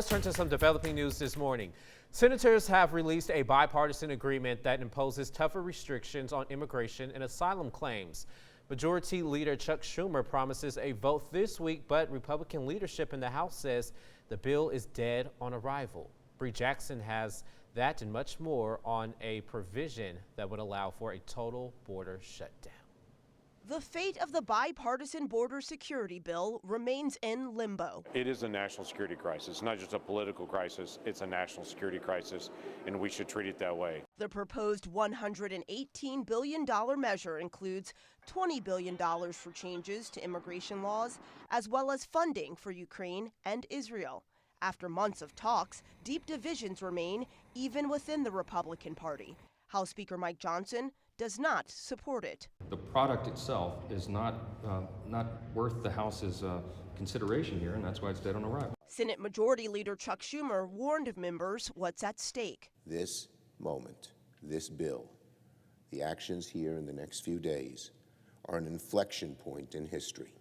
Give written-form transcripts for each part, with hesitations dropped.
Let's turn to some developing news this morning. Senators have released a bipartisan agreement that imposes tougher restrictions on immigration and asylum claims. Majority Leader Chuck Schumer promises a vote this week, but Republican leadership in the House says the bill is dead on arrival. Bree Jackson has that and much more on a provision that would allow for a total border shutdown. The fate of the bipartisan border security bill remains in limbo. It is a national security crisis, not just a political crisis. It's a national security crisis, and we should treat it that way. The proposed $118 billion measure includes $20 billion for changes to immigration laws, as well as funding for Ukraine and Israel. After months of talks, deep divisions remain even within the Republican Party. House Speaker Mike Johnson does not support it. The product itself is not worth the House's consideration here, and that's why it's dead on arrival. Senate Majority Leader Chuck Schumer warned members what's at stake. This moment, this bill, the actions here in the next few days are an inflection point in history,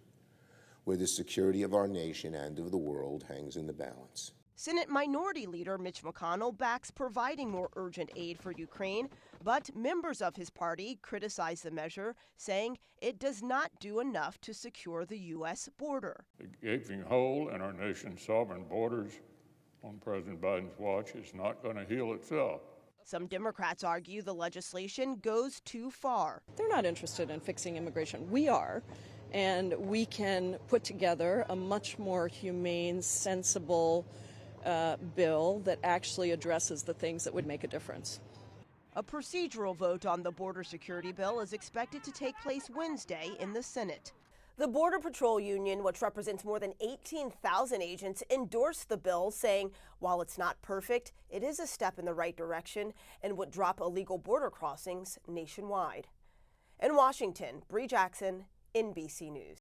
where the security of our nation and of the world hangs in the balance. Senate Minority Leader Mitch McConnell backs providing more urgent aid for Ukraine, but members of his party criticize the measure, saying it does not do enough to secure the U.S. border. The gaping hole in our nation's sovereign borders on President Biden's watch is not going to heal itself. Some Democrats argue the legislation goes too far. They're not interested in fixing immigration. We are. And we can put together a much more humane, sensible bill that actually addresses the things that would make a difference. A procedural vote on the border security bill is expected to take place Wednesday in the Senate. The Border Patrol Union, which represents more than 18,000 agents, endorsed the bill, saying while it's not perfect, it is a step in the right direction and would drop illegal border crossings nationwide. In Washington, Bree Jackson, NBC News.